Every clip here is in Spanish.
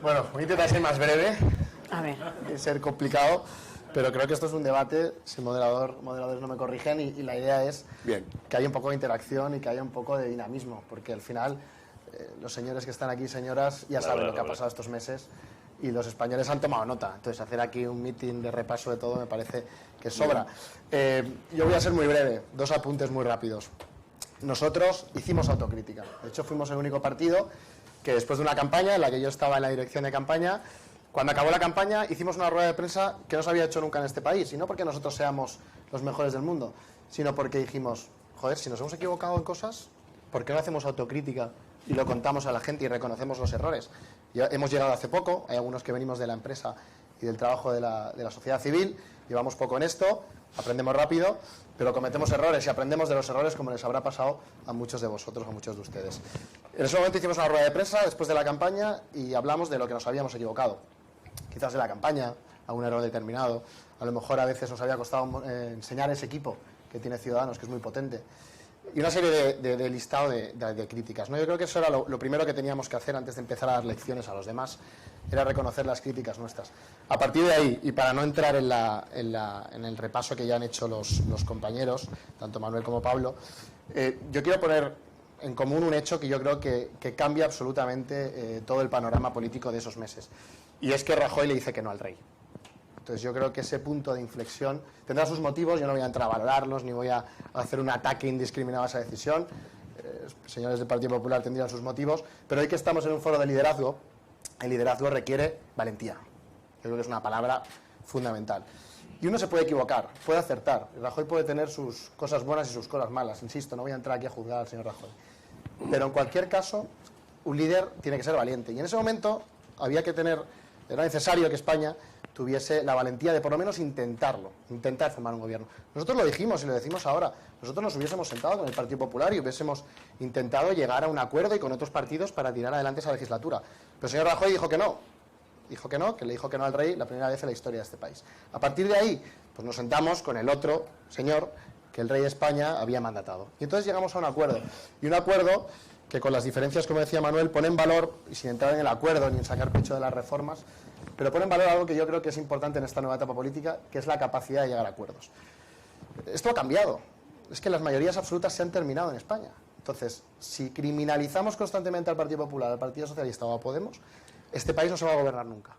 Bueno, voy a intentar ser más breve. A ver. Ser complicado, pero creo que esto es un debate, si moderadores no me corrigen, y la idea es que haya un poco de interacción y que haya un poco de dinamismo, porque al final los señores que están aquí, señoras, ya saben lo que ha pasado estos meses y los españoles han tomado nota. Entonces, hacer aquí un meeting de repaso de todo me parece que sobra. Yo voy a ser muy breve, 2 apuntes muy rápidos. Nosotros hicimos autocrítica. De hecho, fuimos el único partido que después de una campaña en la que yo estaba en la dirección de campaña, cuando acabó la campaña hicimos una rueda de prensa que no se había hecho nunca en este país, y no porque nosotros seamos los mejores del mundo, sino porque dijimos, joder, si nos hemos equivocado en cosas, ¿por qué no hacemos autocrítica y lo contamos a la gente y reconocemos los errores? Ya hemos llegado hace poco, hay algunos que venimos de la empresa y del trabajo de la sociedad civil, llevamos poco en esto, aprendemos rápido, pero cometemos errores y aprendemos de los errores como les habrá pasado a muchos de vosotros, a muchos de ustedes. En ese momento hicimos una rueda de prensa después de la campaña y hablamos de lo que nos habíamos equivocado. Quizás de la campaña, algún error determinado, a lo mejor a veces nos había costado enseñar ese equipo que tiene Ciudadanos, que es muy potente, y una serie de listado de críticas, ¿no? Yo creo que eso era lo primero que teníamos que hacer antes de empezar a dar lecciones a los demás, era reconocer las críticas nuestras. A partir de ahí, y para no entrar en el repaso que ya han hecho los compañeros, tanto Manuel como Pablo, yo quiero poner en común un hecho que yo creo que cambia absolutamente todo el panorama político de esos meses, y es que Rajoy le dice que no al rey. Entonces yo creo que ese punto de inflexión tendrá sus motivos, yo no voy a entrar a valorarlos, ni voy a hacer un ataque indiscriminado a esa decisión, señores del Partido Popular tendrían sus motivos, pero hoy que estamos en un foro de liderazgo, el liderazgo requiere valentía, yo creo que es una palabra fundamental. Y uno se puede equivocar, puede acertar, Rajoy puede tener sus cosas buenas y sus cosas malas, insisto, no voy a entrar aquí a juzgar al señor Rajoy, pero en cualquier caso, un líder tiene que ser valiente, y en ese momento era necesario que España tuviese la valentía de por lo menos intentar formar un gobierno. Nosotros lo dijimos y lo decimos ahora, nosotros nos hubiésemos sentado con el Partido Popular y hubiésemos intentado llegar a un acuerdo y con otros partidos para tirar adelante esa legislatura. Pero el señor Rajoy dijo que le dijo que no al rey la primera vez en la historia de este país. A partir de ahí, pues nos sentamos con el otro señor que el rey de España había mandatado. Y entonces llegamos a un acuerdo. Y un acuerdo que con las diferencias, como decía Manuel, pone en valor, y sin entrar en el acuerdo ni en sacar pecho de las reformas, pero pone en valor algo que yo creo que es importante en esta nueva etapa política, que es la capacidad de llegar a acuerdos. Esto ha cambiado. Es que las mayorías absolutas se han terminado en España. Entonces, si criminalizamos constantemente al Partido Popular, al Partido Socialista o a Podemos, este país no se va a gobernar nunca.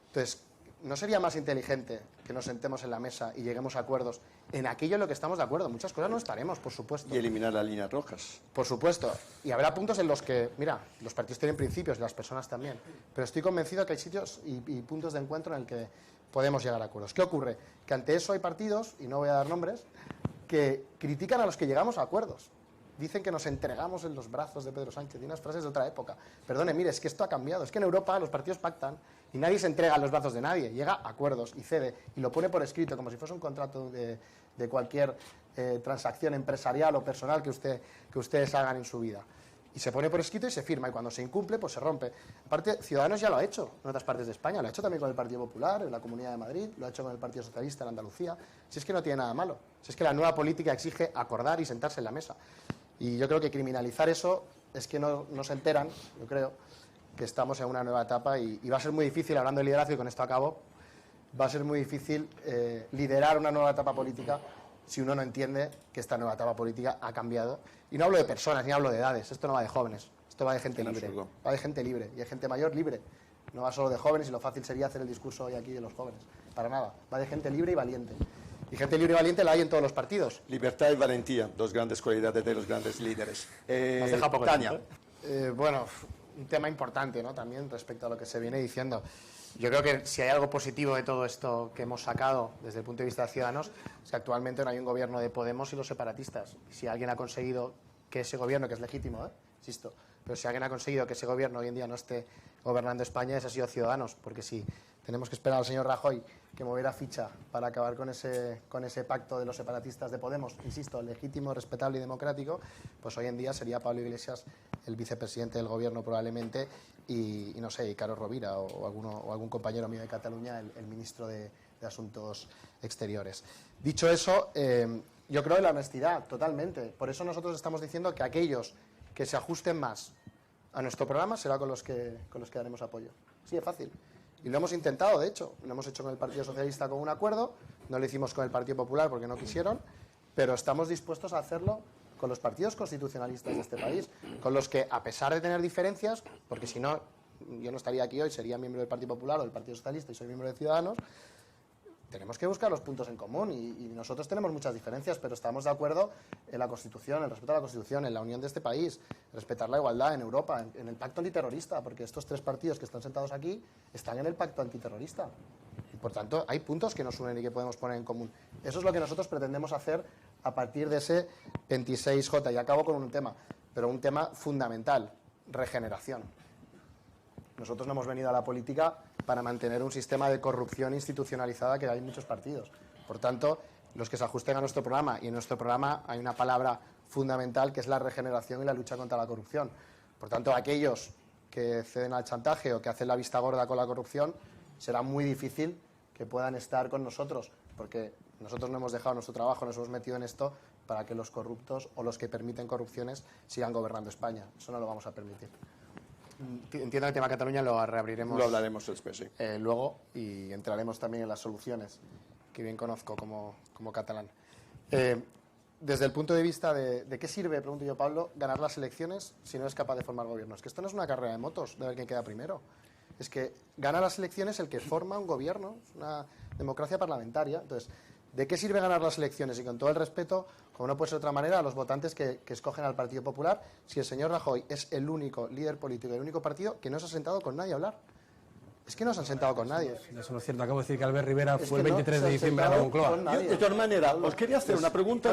Entonces, ¿no sería más inteligente que nos sentemos en la mesa y lleguemos a acuerdos en aquello en lo que estamos de acuerdo? Muchas cosas no estaremos, por supuesto. Y eliminar las líneas rojas. Por supuesto. Y habrá puntos en los que, mira, los partidos tienen principios y las personas también. Pero estoy convencido que hay sitios y puntos de encuentro en el que podemos llegar a acuerdos. ¿Qué ocurre? Que ante eso hay partidos, y no voy a dar nombres, que critican a los que llegamos a acuerdos. Dicen que nos entregamos en los brazos de Pedro Sánchez, y unas frases de otra época. Perdone, mire, es que esto ha cambiado. Es que en Europa los partidos pactan y nadie se entrega en los brazos de nadie. Llega a acuerdos y cede y lo pone por escrito, como si fuese un contrato de cualquier transacción empresarial o personal que ustedes hagan en su vida. Y se pone por escrito y se firma, y cuando se incumple, pues se rompe. Aparte, Ciudadanos ya lo ha hecho en otras partes de España, lo ha hecho también con el Partido Popular, en la Comunidad de Madrid, lo ha hecho con el Partido Socialista en Andalucía. Si es que no tiene nada malo, si es que la nueva política exige acordar y sentarse en la mesa. Y yo creo que criminalizar eso es que no se enteran, yo creo, que estamos en una nueva etapa y va a ser muy difícil, hablando de liderazgo, y con esto acabo, va a ser muy difícil liderar una nueva etapa política si uno no entiende que esta nueva etapa política ha cambiado. Y no hablo de personas, ni hablo de edades, esto no va de jóvenes, esto va de gente libre, va de gente libre, y de gente mayor libre. No va solo de jóvenes, y lo fácil sería hacer el discurso hoy aquí de los jóvenes, para nada, va de gente libre y valiente. Y gente libre y valiente la hay en todos los partidos. Libertad y valentía, dos grandes cualidades de los grandes líderes. Nos deja poco Tania. Bueno, un tema importante, ¿no? También respecto a lo que se viene diciendo. Yo creo que si hay algo positivo de todo esto que hemos sacado desde el punto de vista de Ciudadanos, es que actualmente no hay un gobierno de Podemos y los separatistas. Si alguien ha conseguido que ese gobierno, que es legítimo, insisto, pero si alguien ha conseguido que ese gobierno hoy en día no esté gobernando España, ese ha sido Ciudadanos, porque si tenemos que esperar al señor Rajoy que moviera ficha para acabar con ese pacto de los separatistas de Podemos, insisto, legítimo, respetable y democrático, pues hoy en día sería Pablo Iglesias el vicepresidente del gobierno probablemente y no sé, y Carlos Rovira o algún compañero mío de Cataluña el ministro de Asuntos Exteriores. Dicho eso, yo creo en la honestidad, totalmente. Por eso nosotros estamos diciendo que aquellos que se ajusten más a nuestro programa será con los que daremos apoyo. así de fácil. Y lo hemos intentado, de hecho, lo hemos hecho con el Partido Socialista con un acuerdo, no lo hicimos con el Partido Popular porque no quisieron, pero estamos dispuestos a hacerlo con los partidos constitucionalistas de este país, con los que, a pesar de tener diferencias, porque si no, yo no estaría aquí hoy, sería miembro del Partido Popular o del Partido Socialista y soy miembro de Ciudadanos, tenemos que buscar los puntos en común y nosotros tenemos muchas diferencias, pero estamos de acuerdo en la Constitución, en el respeto a la Constitución, en la unión de este país, respetar la igualdad en Europa, en el pacto antiterrorista, porque estos tres partidos que están sentados aquí están en el pacto antiterrorista. Y por tanto, hay puntos que nos unen y que podemos poner en común. Eso es lo que nosotros pretendemos hacer a partir de ese 26J. Y acabo con un tema, pero un tema fundamental, regeneración. Nosotros no hemos venido a la política para mantener un sistema de corrupción institucionalizada que hay en muchos partidos. Por tanto, los que se ajusten a nuestro programa, y en nuestro programa hay una palabra fundamental que es la regeneración y la lucha contra la corrupción. Por tanto, aquellos que ceden al chantaje o que hacen la vista gorda con la corrupción, será muy difícil que puedan estar con nosotros, porque nosotros no hemos dejado nuestro trabajo, nos hemos metido en esto para que los corruptos o los que permiten corrupciones sigan gobernando España. Eso no lo vamos a permitir. Entiendo que el tema Cataluña lo reabriremos. Lo hablaremos después, sí. Luego, y entraremos también en las soluciones, que bien conozco como catalán. Desde el punto de vista de qué sirve, pregunto yo, Pablo, ganar las elecciones si no es capaz de formar gobierno. Es que esto no es una carrera de motos, de ver quién queda primero. Es que gana las elecciones el que forma un gobierno, es una democracia parlamentaria. Entonces, ¿de qué sirve ganar las elecciones? Y con todo el respeto, como no puede ser de otra manera, a los votantes que escogen al Partido Popular, si el señor Rajoy es el único líder político y el único partido que no se ha sentado con nadie a hablar. Es que no se han sentado con nadie. Eso no es cierto. Acabo de decir que Albert Rivera fue el 23 de diciembre a la Moncloa. De todas maneras, os quería hacer una pregunta.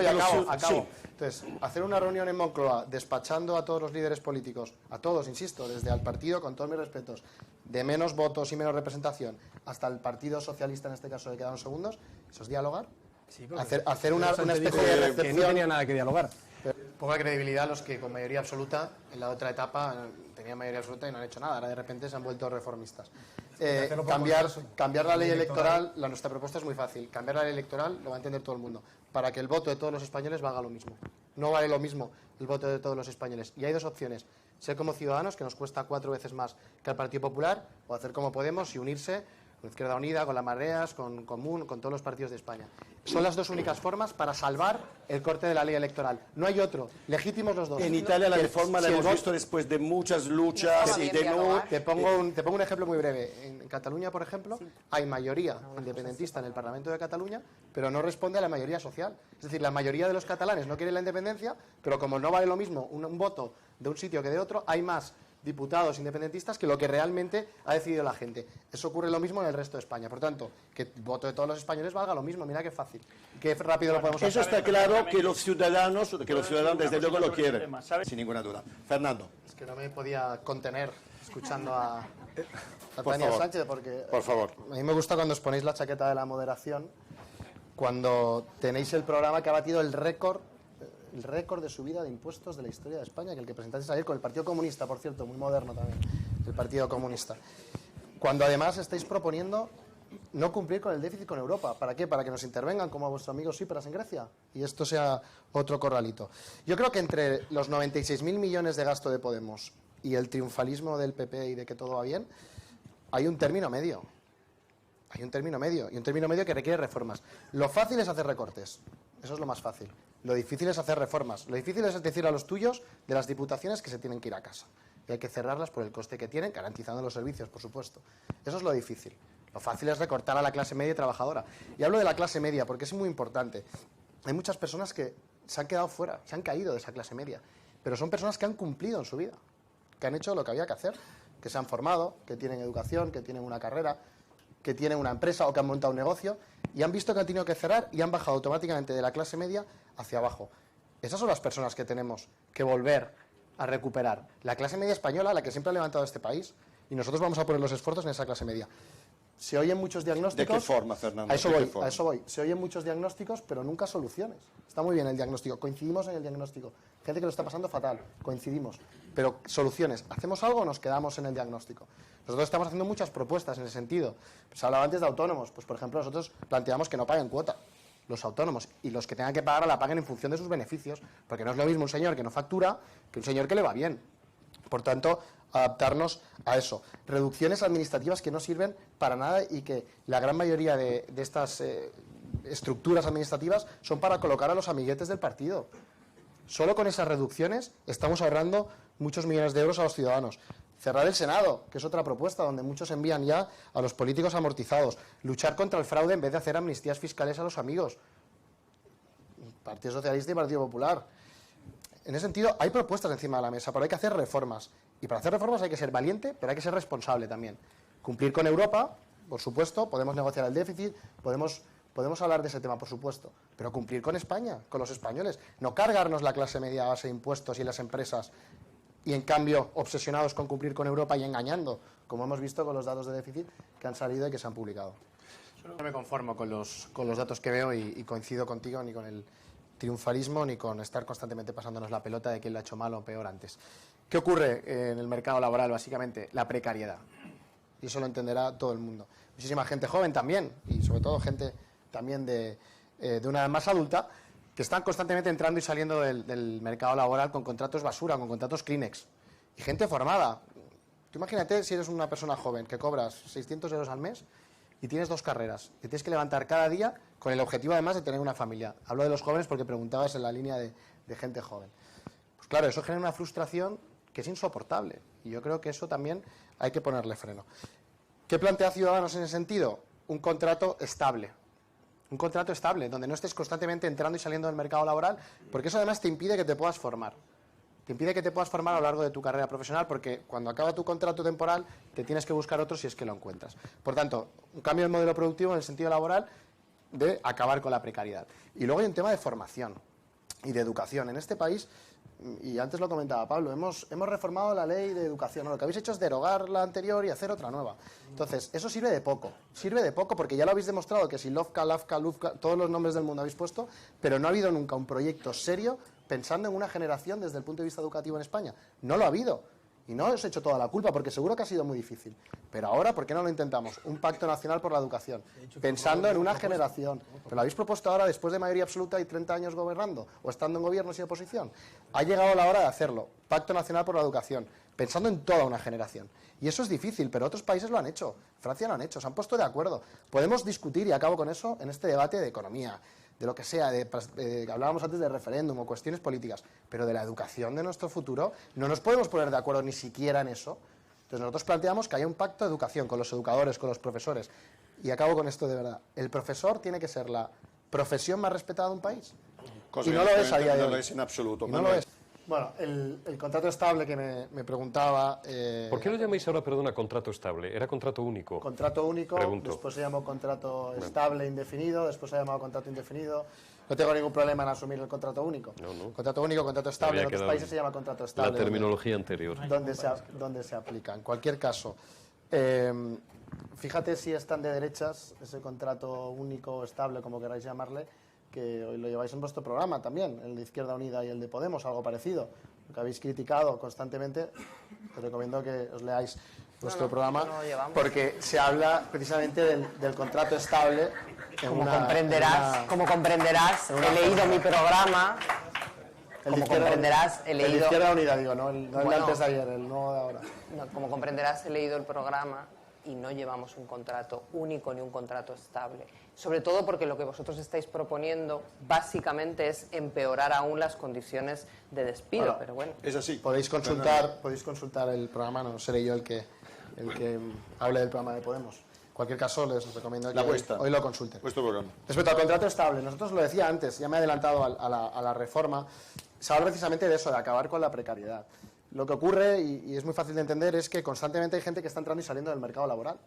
Acabo. Sí. Entonces, hacer una reunión en Moncloa despachando a todos los líderes políticos, a todos, insisto, desde al partido, con todos mis respetos, de menos votos y menos representación, hasta el Partido Socialista, en este caso, de quedaron segundos, ¿eso es dialogar? Sí, hacer una especie de recepción. Que no tenía nada que dialogar. Poca credibilidad los que con mayoría absoluta en la otra etapa tenían mayoría absoluta y no han hecho nada. Ahora de repente se han vuelto reformistas. Cambiar la ley electoral, nuestra propuesta es muy fácil. Cambiar la ley electoral lo va a entender todo el mundo. Para que el voto de todos los españoles valga lo mismo. No vale lo mismo el voto de todos los españoles. Y hay dos opciones. Ser como Ciudadanos, que nos cuesta 4 veces más que el Partido Popular, o hacer como Podemos y unirse con Izquierda Unida, con las Mareas, con Común, con todos los partidos de España. Son las dos únicas formas para salvar el corte de la ley electoral. No hay otro. Legítimos los dos. En Italia la reforma la hemos visto después de muchas luchas y de no... Te pongo un ejemplo muy breve. En Cataluña, por ejemplo, hay mayoría independentista en el Parlamento de Cataluña, pero no responde a la mayoría social. Es decir, la mayoría de los catalanes no quieren la independencia, pero como no vale lo mismo un voto de un sitio que de otro, hay más diputados independentistas que lo que realmente ha decidido la gente. Eso ocurre lo mismo en el resto de España. Por tanto, que el voto de todos los españoles valga lo mismo. Mira qué fácil. Qué rápido lo podemos hacer. Eso está claro que los ciudadanos desde luego lo quieren, sin ninguna duda. Fernando. Es que no me podía contener escuchando a Por Tania favor. Sánchez, porque Por favor. a mí me gusta cuando os ponéis la chaqueta de la moderación, cuando tenéis el programa que ha batido el récord de subida de impuestos de la historia de España, que el que presentasteis ayer con el Partido Comunista, por cierto, muy moderno también, el Partido Comunista. Cuando además estáis proponiendo no cumplir con el déficit con Europa. ¿Para qué? Para que nos intervengan como a vuestros amigos Tsipras en Grecia y esto sea otro corralito. Yo creo que entre los 96.000 millones de gasto de Podemos y el triunfalismo del PP y de que todo va bien, hay un término medio. Hay un término medio, y un término medio que requiere reformas. Lo fácil es hacer recortes, eso es lo más fácil. Lo difícil es hacer reformas. Lo difícil es decir a los tuyos de las diputaciones que se tienen que ir a casa. Y hay que cerrarlas por el coste que tienen, garantizando los servicios, por supuesto. Eso es lo difícil. Lo fácil es recortar a la clase media y trabajadora. Y hablo de la clase media porque es muy importante. Hay muchas personas que se han quedado fuera, se han caído de esa clase media. Pero son personas que han cumplido en su vida, que han hecho lo que había que hacer, que se han formado, que tienen educación, que tienen una carrera, que tienen una empresa o que han montado un negocio y han visto que han tenido que cerrar y han bajado automáticamente de la clase media hacia abajo. Esas son las personas que tenemos que volver a recuperar. La clase media española, la que siempre ha levantado este país, y nosotros vamos a poner los esfuerzos en esa clase media. Se oyen muchos diagnósticos... ¿De qué forma, Fernando? A eso voy. Se oyen muchos diagnósticos, pero nunca soluciones. Está muy bien el diagnóstico, coincidimos en el diagnóstico. Gente que lo está pasando fatal, coincidimos. Pero soluciones, ¿hacemos algo o nos quedamos en el diagnóstico? Nosotros estamos haciendo muchas propuestas en ese sentido. Se hablaba antes de autónomos. Pues, por ejemplo, nosotros planteamos que no paguen cuota los autónomos y los que tengan que pagar la paguen en función de sus beneficios, porque no es lo mismo un señor que no factura que un señor que le va bien. Por tanto, adaptarnos a eso. Reducciones administrativas que no sirven para nada y que la gran mayoría de estas estructuras administrativas son para colocar a los amiguetes del partido. Solo con esas reducciones estamos ahorrando muchos millones de euros a los ciudadanos. Cerrar el Senado, que es otra propuesta donde muchos envían ya a los políticos amortizados. Luchar contra el fraude en vez de hacer amnistías fiscales a los amigos. Partido Socialista y Partido Popular. En ese sentido, hay propuestas encima de la mesa, pero hay que hacer reformas. Y para hacer reformas hay que ser valiente, pero hay que ser responsable también. Cumplir con Europa, por supuesto, podemos negociar el déficit, podemos hablar de ese tema, por supuesto, pero cumplir con España, con los españoles. No cargarnos la clase media a base de impuestos y las empresas y, en cambio, obsesionados con cumplir con Europa y engañando, como hemos visto con los datos de déficit que han salido y que se han publicado. No me conformo con los datos que veo y coincido contigo ni con el triunfalismo ni con estar constantemente pasándonos la pelota de quién lo ha hecho mal o peor antes. ¿Qué ocurre en el mercado laboral, básicamente? La precariedad. Y eso lo entenderá todo el mundo. Muchísima gente joven también, y sobre todo gente también de una edad más adulta, que están constantemente entrando y saliendo del mercado laboral con contratos basura, con contratos Kleenex. Y gente formada. Tú imagínate si eres una persona joven que cobras 600 euros al mes y tienes 2 carreras, y tienes que levantar cada día con el objetivo además de tener una familia. Hablo de los jóvenes porque preguntabas en la línea de gente joven. Pues claro, eso genera una frustración que es insoportable, y yo creo que eso también hay que ponerle freno. ¿Qué plantea Ciudadanos en ese sentido? Un contrato estable. Un contrato estable, donde no estés constantemente entrando y saliendo del mercado laboral, porque eso además te impide que te puedas formar. Te impide que te puedas formar a lo largo de tu carrera profesional, porque cuando acaba tu contrato temporal te tienes que buscar otro si es que lo encuentras. Por tanto, un cambio de modelo productivo en el sentido laboral de acabar con la precariedad. Y luego hay un tema de formación y de educación. En este país, y antes lo comentaba Pablo, hemos reformado la ley de educación. Lo que habéis hecho es derogar la anterior y hacer otra nueva. Entonces, eso sirve de poco porque ya lo habéis demostrado que si LOFCA, LAFCA, LUFCA, todos los nombres del mundo habéis puesto, pero no ha habido nunca un proyecto serio pensando en una generación desde el punto de vista educativo en España. No lo ha habido. Y no os he hecho toda la culpa, porque seguro que ha sido muy difícil. Pero ahora, ¿por qué no lo intentamos? Un pacto nacional por la educación, pensando en una generación. ¿Pero lo habéis propuesto ahora, después de mayoría absoluta y 30 años gobernando, o estando en gobiernos y oposición? Ha llegado la hora de hacerlo. Pacto nacional por la educación, pensando en toda una generación. Y eso es difícil, pero otros países lo han hecho. Francia lo han hecho, se han puesto de acuerdo. Podemos discutir, y acabo con eso, en este debate de economía, de lo que sea, hablábamos antes de referéndum o cuestiones políticas, pero de la educación de nuestro futuro no nos podemos poner de acuerdo ni siquiera en eso. Entonces nosotros planteamos que haya un pacto de educación con los educadores, con los profesores. Y acabo con esto de verdad. El profesor tiene que ser la profesión más respetada de un país. Cosa y no lo es a día de hoy. No lo es en absoluto. No lo es. Bueno, el contrato estable que me preguntaba... ¿Por qué lo llamáis ahora, perdona, contrato estable? ¿Era contrato único? Contrato único, Pregunto. Después se llamó contrato estable indefinido, después se ha llamado contrato indefinido. No tengo ningún problema en asumir el contrato único. No. Contrato único, contrato estable, en otros países se llama contrato estable. La terminología anterior. Donde se aplica. En cualquier caso, fíjate si están de derechas, ese contrato único, estable, como queráis llamarle, que hoy lo lleváis en vuestro programa también, el de Izquierda Unida y el de Podemos, algo parecido, que habéis criticado constantemente. Os recomiendo que os leáis vuestro programa, porque se habla precisamente del contrato estable. Como comprenderás, he leído mi programa. El de Izquierda Unida, digo, no el de antes de ayer, el nuevo de ahora. No, como comprenderás, he leído el programa y no llevamos un contrato único ni un contrato estable. Sobre todo porque lo que vosotros estáis proponiendo básicamente es empeorar aún las condiciones de despido. Bueno, pero bueno. Es así. Podéis consultar el programa, no seré yo el que hable del programa de Podemos. En cualquier caso, les recomiendo que hoy lo consulten. Vuestro programa. Respecto al contrato estable, nosotros lo decía antes, ya me he adelantado a la reforma, se habla precisamente de eso, de acabar con la precariedad. Lo que ocurre, y es muy fácil de entender, es que constantemente hay gente que está entrando y saliendo del mercado laboral,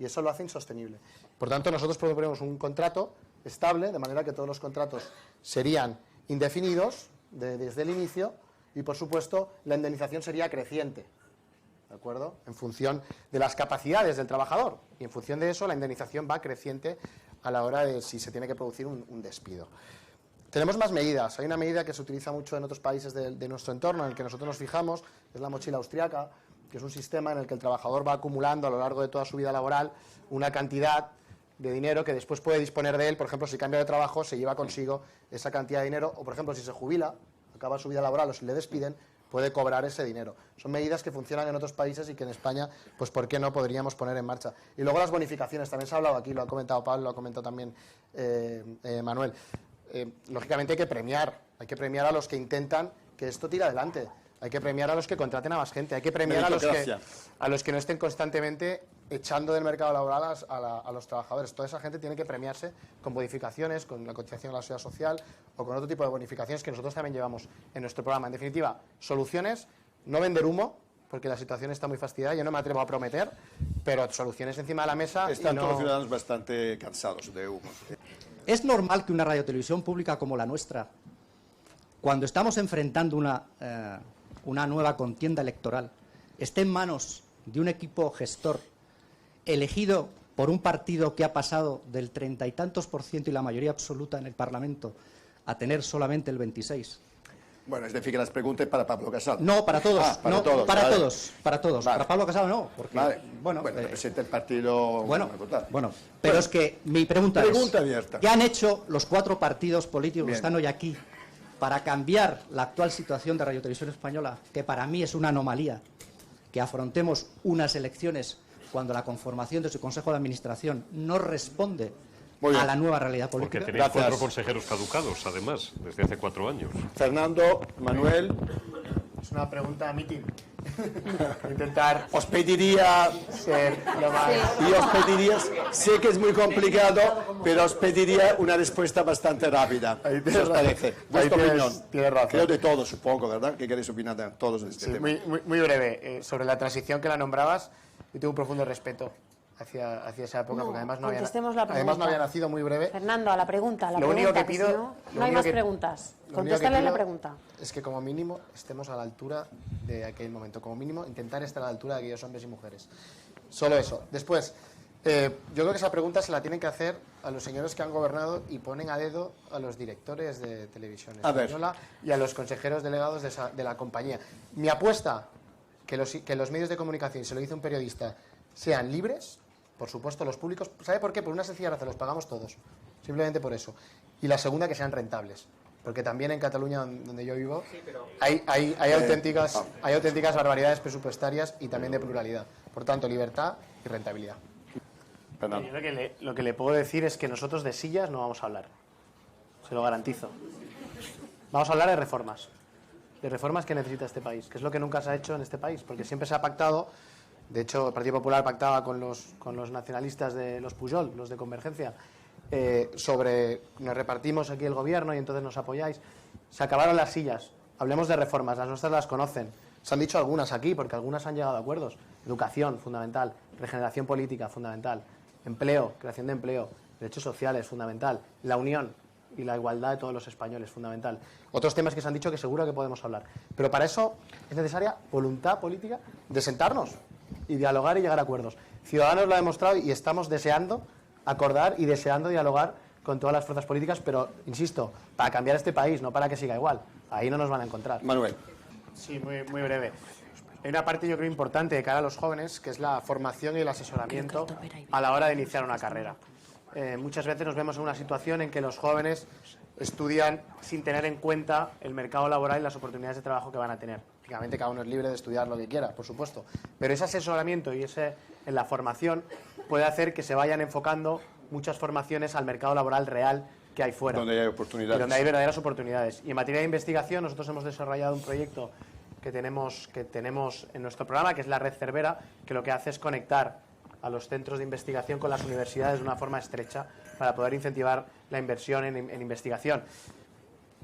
y eso lo hace insostenible. Por tanto, nosotros proponemos un contrato estable, de manera que todos los contratos serían indefinidos desde el inicio, y por supuesto la indemnización sería creciente, ¿de acuerdo? En función de las capacidades del trabajador, y en función de eso la indemnización va creciente a la hora de si se tiene que producir un despido. Tenemos más medidas. Hay una medida que se utiliza mucho en otros países de nuestro entorno, en el que nosotros nos fijamos, es la mochila austriaca, que es un sistema en el que el trabajador va acumulando a lo largo de toda su vida laboral una cantidad de dinero que después puede disponer de él. Por ejemplo, si cambia de trabajo, se lleva consigo esa cantidad de dinero, o por ejemplo, si se jubila, acaba su vida laboral o si le despiden, puede cobrar ese dinero. Son medidas que funcionan en otros países y que en España, pues ¿por qué no podríamos poner en marcha? Y luego las bonificaciones, también se ha hablado aquí, lo ha comentado Pablo, lo ha comentado también Manuel. Lógicamente hay que premiar a los que intentan que esto tire adelante. Hay que premiar a los que contraten a más gente, hay que premiar a los que no estén constantemente echando del mercado laboral a los trabajadores. Toda esa gente tiene que premiarse con bonificaciones, con la cotización a la seguridad social o con otro tipo de bonificaciones que nosotros también llevamos en nuestro programa. En definitiva, soluciones, no vender humo, porque la situación está muy fastidiada, yo no me atrevo a prometer, pero soluciones encima de la mesa. Están todos los ciudadanos bastante cansados de humo. ¿Es normal que una radiotelevisión pública como la nuestra, cuando estamos enfrentando una nueva contienda electoral, esté en manos de un equipo gestor elegido por un partido que ha pasado del 30 y tantos % y la mayoría absoluta en el Parlamento a tener solamente el 26%? Bueno, es decir, que las preguntas para Pablo Casado. No, para todos. Para todos. Vale. Para Pablo Casado no. Porque, vale. Bueno, representa el partido... Pero es que mi pregunta es, abierta. ¿qué han hecho los 4 partidos políticos que están hoy aquí para cambiar la actual situación de Radio Televisión Española, que para mí es una anomalía, que afrontemos unas elecciones cuando la conformación de su Consejo de Administración no responde a la nueva realidad política? Porque tenéis 4 consejeros caducados, además, desde hace 4 años. Fernando, Manuel... Es una pregunta a mitin. Intentar... Os pediría ser lo más... Y os pediría, sé que es muy complicado, pero os pediría una respuesta bastante rápida. ¿Qué os parece? Vuestra opinión. Tienes razón. Creo de todos, supongo, ¿verdad? ¿Qué queréis opinar de todos de este tema? Muy breve. Sobre la transición que la nombrabas, yo tengo un profundo respeto hacia esa época, porque además no había nacido muy breve. Fernando, a la pregunta. Lo único que pido... Si no hay más preguntas. Contéstale la pregunta. Es que como mínimo estemos a la altura de aquel momento. Como mínimo intentar estar a la altura de aquellos hombres y mujeres. Solo eso. Después, yo creo que esa pregunta se la tienen que hacer a los señores que han gobernado y ponen a dedo a los directores de Televisión Española y a los consejeros delegados de la compañía. Mi apuesta, que los medios de comunicación, se lo dice un periodista, sean libres. Por supuesto, los públicos. ¿Sabe por qué? Por una sencilla razón, los pagamos todos. Simplemente por eso. Y la segunda, que sean rentables. Porque también en Cataluña, donde yo vivo, hay auténticas barbaridades presupuestarias y también de pluralidad. Por tanto, libertad y rentabilidad. Yo lo que le puedo decir es que nosotros de sillas no vamos a hablar. Se lo garantizo. Vamos a hablar de reformas. De reformas que necesita este país. Que es lo que nunca se ha hecho en este país. Porque siempre se ha pactado... De hecho, el Partido Popular pactaba con los nacionalistas de los Pujol, los de Convergencia, sobre nos repartimos aquí el gobierno y entonces nos apoyáis. Se acabaron las sillas. Hablemos de reformas, las nuestras las conocen. Se han dicho algunas aquí, porque algunas han llegado a acuerdos. Educación, fundamental. Regeneración política, fundamental. Empleo, creación de empleo. Derechos sociales, fundamental. La unión y la igualdad de todos los españoles, fundamental. Otros temas que se han dicho que seguro que podemos hablar. Pero para eso es necesaria voluntad política de sentarnos y dialogar y llegar a acuerdos. Ciudadanos lo ha demostrado y estamos deseando acordar y deseando dialogar con todas las fuerzas políticas, pero, insisto, para cambiar este país, no para que siga igual. Ahí no nos van a encontrar. Manuel. Sí, muy breve. Hay una parte, yo creo, importante de cara a los jóvenes, que es la formación y el asesoramiento a la hora de iniciar una carrera. Muchas veces nos vemos en una situación en que los jóvenes estudian sin tener en cuenta el mercado laboral y las oportunidades de trabajo que van a tener. Lógicamente cada uno es libre de estudiar lo que quiera, por supuesto, pero ese asesoramiento y en la formación puede hacer que se vayan enfocando muchas formaciones al mercado laboral real que hay fuera. Donde hay oportunidades. Y donde hay verdaderas oportunidades. Y en materia de investigación, nosotros hemos desarrollado un proyecto que tenemos en nuestro programa, que es la Red Cervera, que lo que hace es conectar a los centros de investigación con las universidades de una forma estrecha para poder incentivar la inversión en investigación.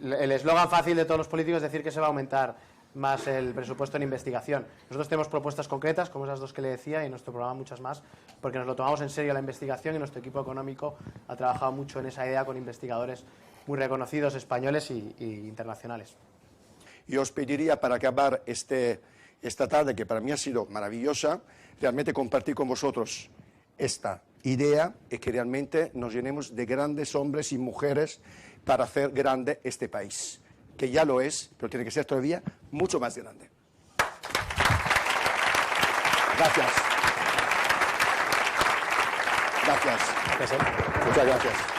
El eslogan fácil de todos los políticos es decir que se va a aumentar más el presupuesto en investigación. Nosotros tenemos propuestas concretas, como esas dos que le decía, y en nuestro programa muchas más, porque nos lo tomamos en serio la investigación y nuestro equipo económico ha trabajado mucho en esa idea con investigadores muy reconocidos, españoles y internacionales. Yo os pediría, para acabar esta tarde, que para mí ha sido maravillosa, realmente compartir con vosotros esta idea y que realmente nos llenemos de grandes hombres y mujeres para hacer grande este país, que ya lo es, pero tiene que ser todavía mucho más grande. Gracias. Gracias. Muchas gracias.